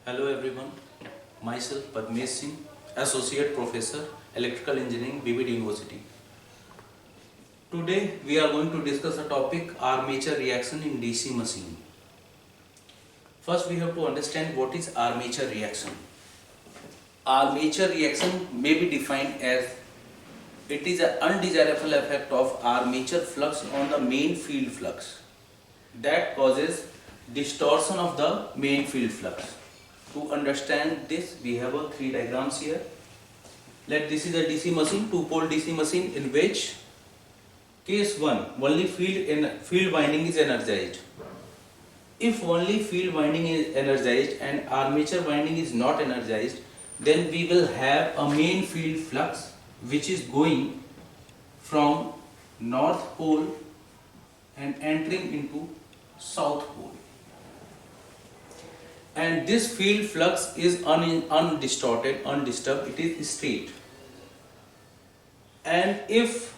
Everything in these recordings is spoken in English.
Hello everyone, myself Padmesh Singh, Associate Professor, Electrical Engineering, BBD University. Today we are going to discuss a topic armature reaction in DC machine. First we have to understand what is armature reaction. Armature reaction may be defined as it is an undesirable effect of armature flux on the main field flux that causes distortion of the main field flux. To understand this, we have a three diagrams here. This is a DC machine, two-pole DC machine in which case 1 only field winding is energized. If only field winding is energized and armature winding is not energized, then we will have a main field flux which is going from north pole and entering into south pole. And this field flux is undistorted, undisturbed, it is straight. And if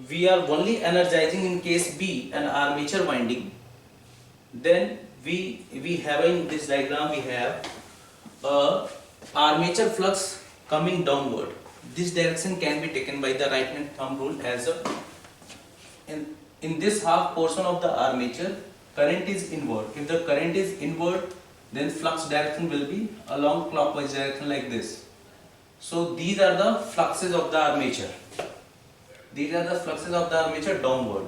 we are only energizing in case B an armature winding, then we have in this diagram we have a armature flux coming downward. This direction can be taken by the right hand thumb rule as a in this half portion of the armature current is inward. If the current is inward, then flux direction will be along clockwise direction like this. So these are the fluxes of the armature. These are the fluxes of the armature downward.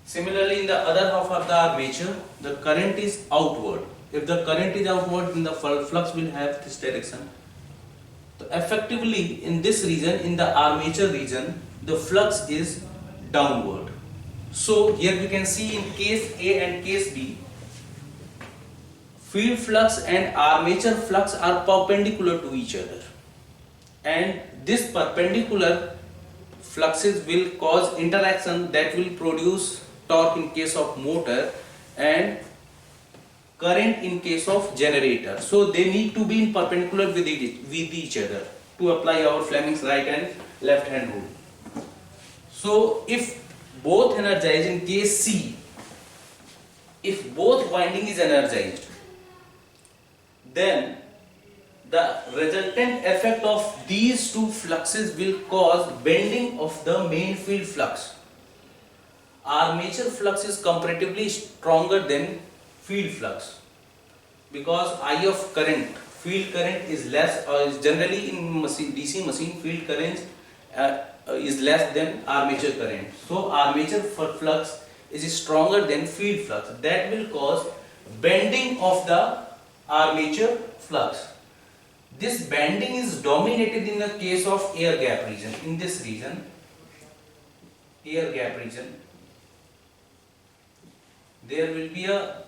Similarly, in the other half of the armature, the current is outward. If the current is outward, then the flux will have this direction. So effectively, in this region, in the armature region, the flux is downward. So here we can see in case A and case B, field flux and armature flux are perpendicular to each other, and this perpendicular fluxes will cause interaction that will produce torque in case of motor and current in case of generator. So they need to be in perpendicular with each other to apply our Fleming's right and left hand rule. So if both energized in case C, if both winding is energized, then the resultant effect of these two fluxes will cause bending of the main field flux. Armature flux is comparatively stronger than field flux because I of current, field current is less, or is generally in DC machine field current is less than armature current. So armature flux is stronger than field flux. That will cause bending of the armature flux. This bending is dominated in the case of air gap region. In this region, air gap region, there will be a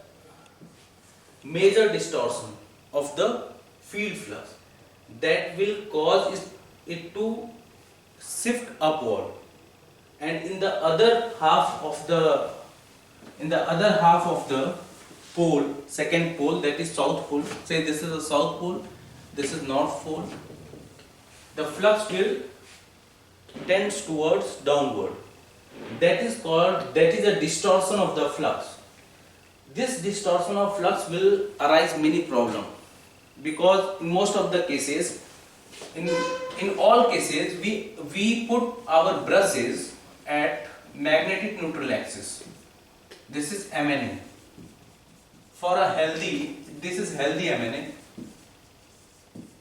major distortion of the field flux that will cause it to shift upward, and in the other half of the pole, second pole, that is south pole, say this is a south pole, this is north pole, the flux will tend towards downward. That is a distortion of the flux. This distortion of flux will arise many problems because in most of the cases, in all cases, we put our brushes at magnetic neutral axis. This is MNA. For a healthy, this is healthy MNA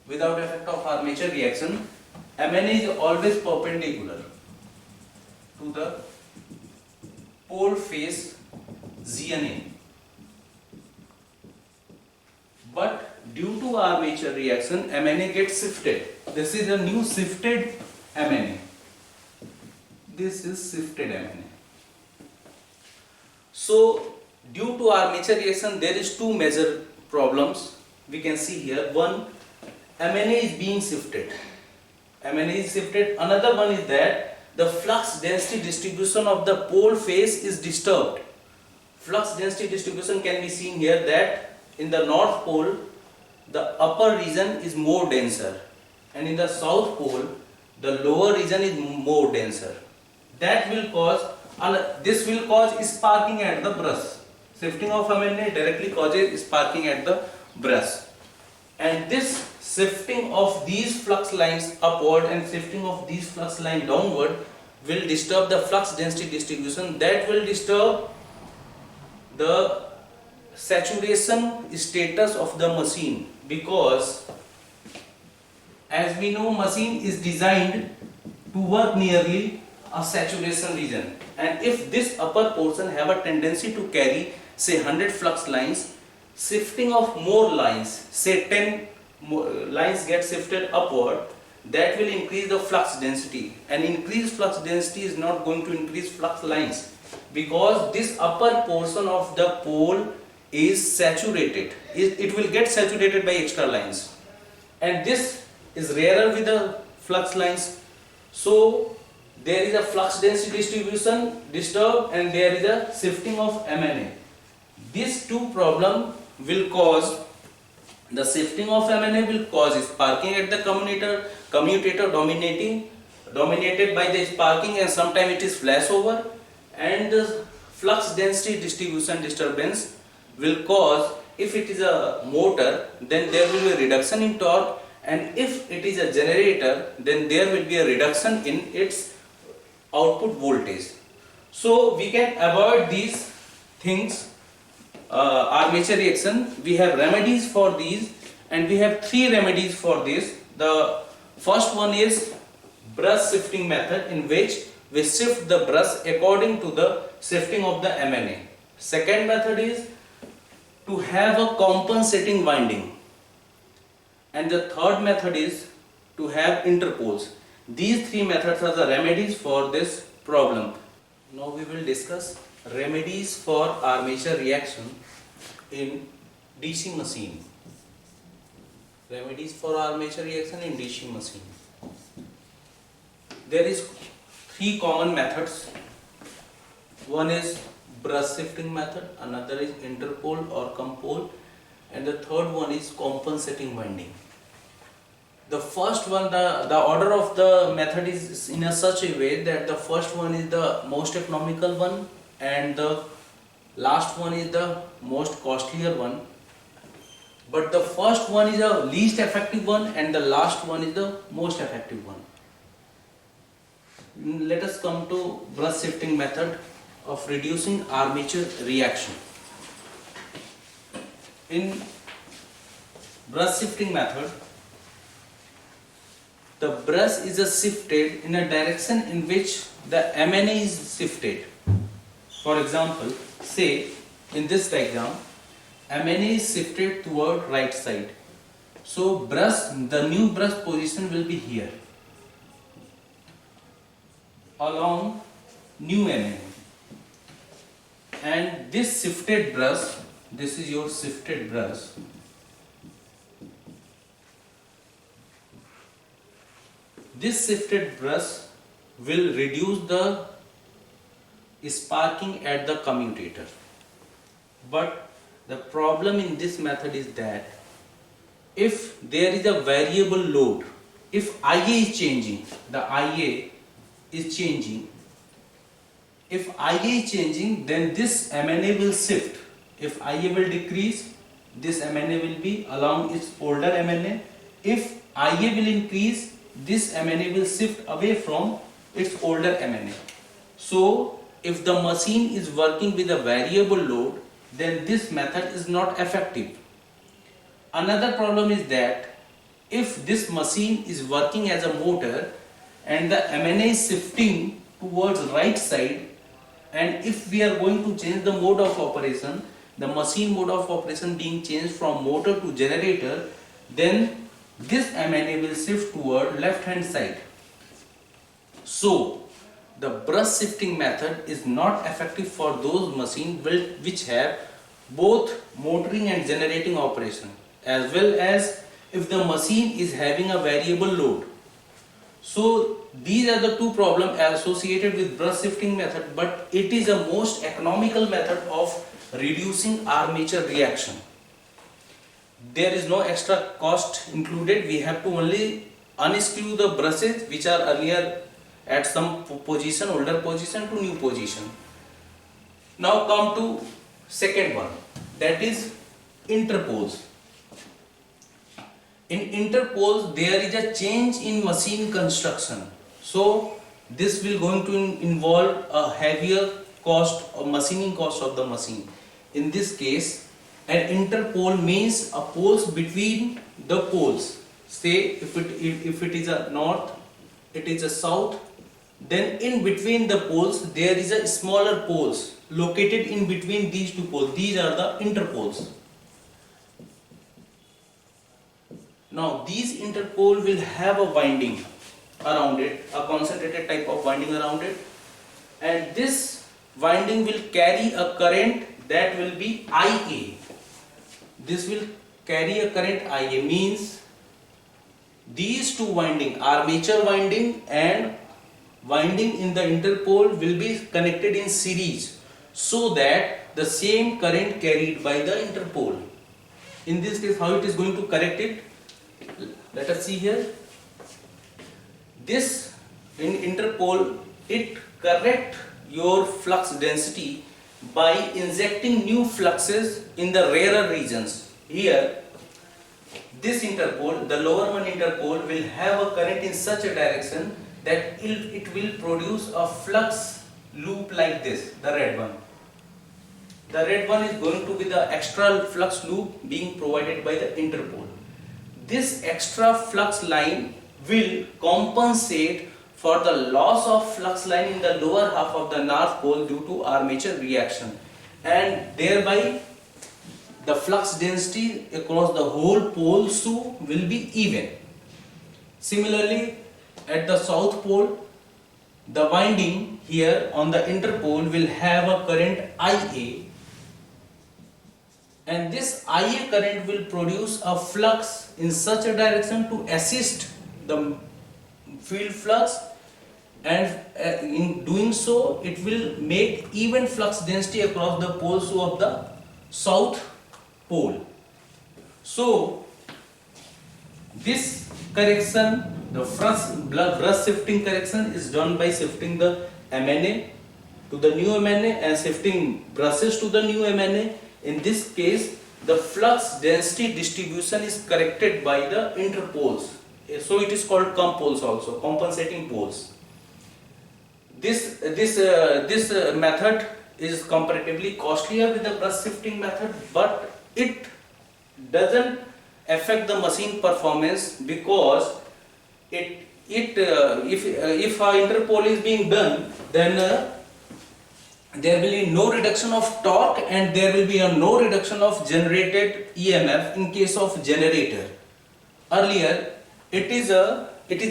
without effect of armature reaction. MNA is always perpendicular to the pole face ZNA. But due to armature reaction, MNA gets shifted. This is a new shifted MNA. This is shifted MNA. So due to armature reaction, there is two major problems we can see here. One, MNA is being shifted. MNA is shifted. Another one is that the flux density distribution of the pole face is disturbed. Flux density distribution can be seen here that in the north pole, the upper region is more denser, and in the south pole, the lower region is more denser. That will cause, this will cause sparking at the brush. Shifting of MNA directly causes sparking at the brush, and this shifting of these flux lines upward and shifting of these flux line downward will disturb the flux density distribution, that will disturb the saturation status of the machine, because as we know machine is designed to work nearly a saturation region, and if this upper portion have a tendency to carry say 100 flux lines, shifting of more lines, say 10 lines get shifted upward, that will increase the flux density, and increased flux density is not going to increase flux lines, because this upper portion of the pole is saturated. It will get saturated by extra lines, and this is rarer with the flux lines. So there is a flux density distribution disturbed and there is a shifting of MNA. These two problems will cause, the shifting of MNA will cause sparking at the commutator dominated by the sparking, and sometimes it is flashover, and the flux density distribution disturbance will cause, if it is a motor then there will be a reduction in torque, and if it is a generator then there will be a reduction in its output voltage. So we can avoid these things, armature reaction. We have remedies for these, and we have three remedies for this. The first one is brush shifting method, in which we shift the brush according to the shifting of the MNA. Second method is to have a compensating winding, and the third method is to have interpoles. These three methods are the remedies for this problem. Now we will discuss remedies for armature reaction in DC machine. Remedies for armature reaction in DC machine. There is three common methods. One is brush shifting method, another is interpole or compole, and the third one is compensating winding. The first one, the order of the method is in a such a way that the first one is the most economical one, and the last one is the most costlier one. But the first one is the least effective one, and the last one is the most effective one. Let us come to brush shifting method of reducing armature reaction. In brush shifting method, the brush is shifted in a direction in which the MNA is shifted. For example, say in this diagram, MNA is shifted toward right side. So the new brush position will be here, along new MNA. And this shifted brush, this is your shifted brush. This shifted brush will reduce the sparking at the commutator. But the problem in this method is that if there is a variable load, if IA is changing, the IA is changing. If IA is changing, then this MNA will shift. If IA will decrease, this MNA will be along its older MNA. If IA will increase, this MNA will shift away from its older MNA. So if the machine is working with a variable load, then this method is not effective. Another problem is that if this machine is working as a motor and the MNA is shifting towards right side, and if we are going to change the mode of operation, the machine mode of operation being changed from motor to generator, then this MNA will shift toward left hand side. So the brush shifting method is not effective for those machines which have both motoring and generating operation, as well as if the machine is having a variable load. So these are the two problems associated with brush shifting method, but it is a most economical method of reducing armature reaction. There is no extra cost included. We have to only unscrew the brushes which are earlier at some position, older position to new position. Now come to second one, that is interpoles. In interpoles there is a change in machine construction, so this will going to involve a heavier cost or machining cost of the machine. In this case, an interpole means a poles between the poles. Say if it is a north, it is a south, then in between the poles there is a smaller poles located in between these two poles. These are the interpoles. Now these interpole will have a winding around it, a concentrated type of winding around it, and this winding will carry a current that will be IA. This will carry a current IA, means these two winding, armature winding and winding in the interpole, will be connected in series so that the same current carried by the interpole. In this case, how it is going to correct it? Let us see here. This in interpole, it correct your flux density by injecting new fluxes in the rarer regions. Here, this interpole, the lower one interpole, will have a current in such a direction that it will produce a flux loop like this, the red one. The red one is going to be the extra flux loop being provided by the interpole. This extra flux line will compensate for the loss of flux line in the lower half of the north pole due to armature reaction, and thereby the flux density across the whole pole will be even. Similarly, at the south pole, the winding here on the interpole will have a current IA, and this IA current will produce a flux in such a direction to assist the field flux, and in doing so it will make even flux density across the poles of the south pole. So this correction, the brush shifting correction, is done by shifting the MNA to the new MNA and shifting brushes to the new MNA. In this case, the flux density distribution is corrected by the interpoles. So it is called compoles also, compensating poles. This method is comparatively costlier with the brush shifting method, but it doesn't affect the machine performance, because if our interpole is being done, then there will be no reduction of torque and there will be no reduction of generated EMF in case of generator. Earlier, it is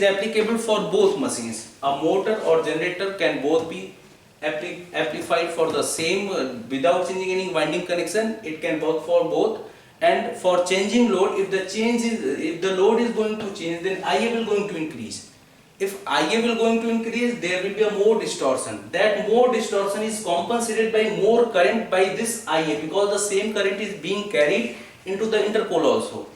applicable for both machines. A motor or generator can both be amplified for the same without changing any winding connection. It can work for both. And for changing load, if the load is going to change, then IA will going to increase. If IA will going to increase, there will be a more distortion. That more distortion is compensated by more current by this IA, because the same current is being carried into the interpole also.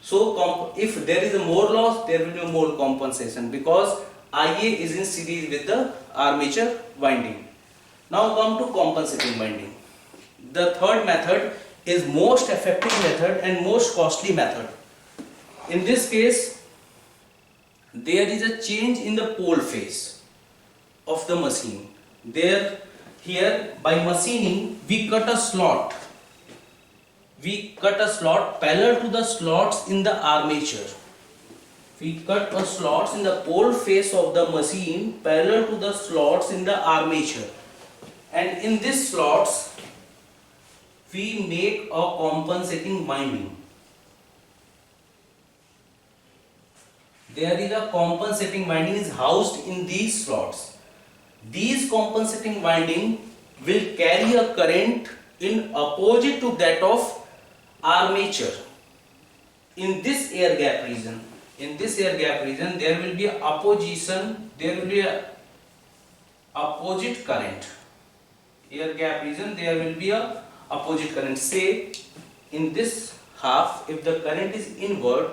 So if there is a more loss, there will be more compensation, because IA is in series with the armature winding. Now come to compensating winding. The third method is most effective method and most costly method. In this case, there is a change in the pole phase of the machine. Here by machining, we cut a slot. We cut a slot parallel to the slots in the armature. We cut a slots in the pole face of the machine parallel to the slots in the armature. And in these slots, we make a compensating winding. There is a compensating winding is housed in these slots. These compensating winding will carry a current in opposite to that of armature. In this air gap region, there will be a opposition, there will be a opposite current. Air gap region, there will be a opposite current. Say in this half, if the current is inward,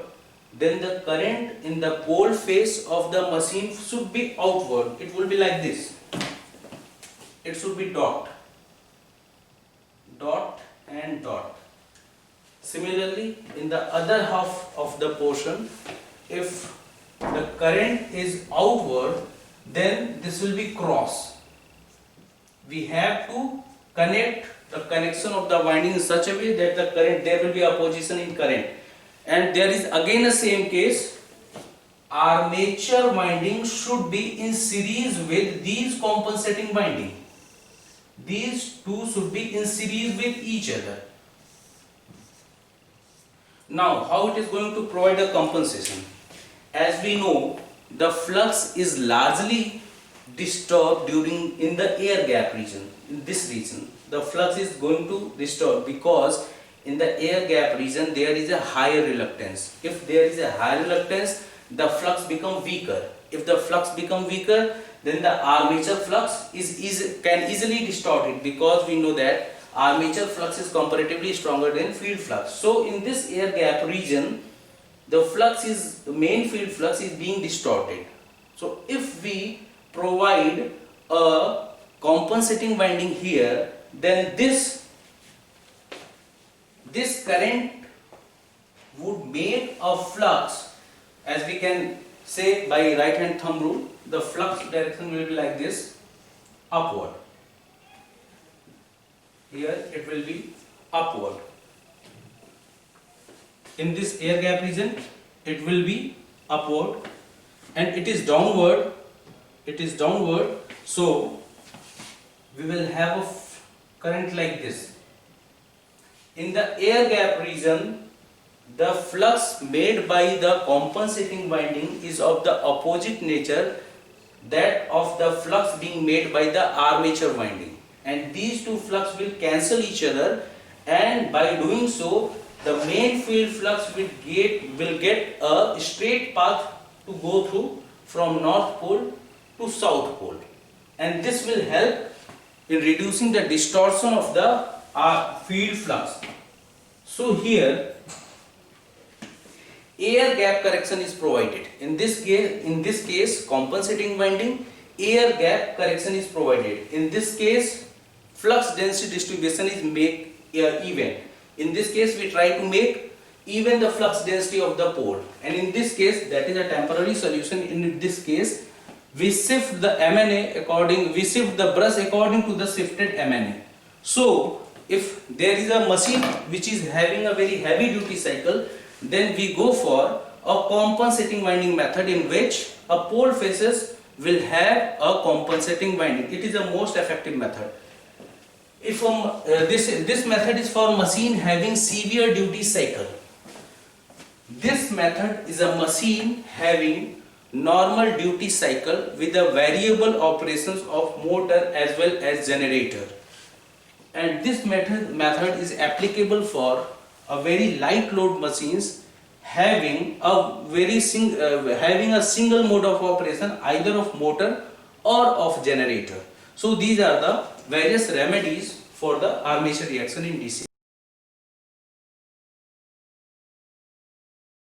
then the current in the pole face of the machine should be outward. It will be like this. It should be dot and dot. Similarly, in the other half of the portion, if the current is outward, then this will be cross. We have to connect the connection of the winding in such a way that the current, there will be opposition in current. And there is again the same case, armature winding should be in series with these compensating winding. These two should be in series with each other. Now, how it is going to provide a compensation? As we know, the flux is largely disturbed in the air gap region. In this region, the flux is going to disturb because in the air gap region there is a higher reluctance. If there is a higher reluctance, the flux become weaker. If the flux become weaker, then the armature flux can easily distort it, because we know that armature flux is comparatively stronger than field flux. So in this air gap region, the main field flux is being distorted. So if we provide a compensating winding here, then this current would make a flux, as we can say by right hand thumb rule, the flux direction will be like this, upward. Here it will be upward. In this air gap region, it will be upward, and it is downward. So we will have a current like this. In the air gap region, the flux made by the compensating winding is of the opposite nature, that of the flux being made by the armature winding, and these two flux will cancel each other, and by doing so the main field flux will get a straight path to go through from north pole to south pole, and this will help in reducing the distortion of the field flux. So here air gap correction is provided. In this case compensating winding, air gap correction is provided. In this case flux density distribution is even. In this case we try to make even the flux density of the pole, and in this case that is a temporary solution. In this case we shift the brush according to the shifted MNA. So if there is a machine which is having a very heavy duty cycle, then we go for a compensating winding method, in which a pole faces will have a compensating winding. It is the most effective method. If this method is for machine having severe duty cycle. This method is a machine having normal duty cycle with the variable operations of motor as well as generator, and this method is applicable for a very light load machines having a single mode of operation, either of motor or of generator. So these are the various remedies for the armature reaction in DC.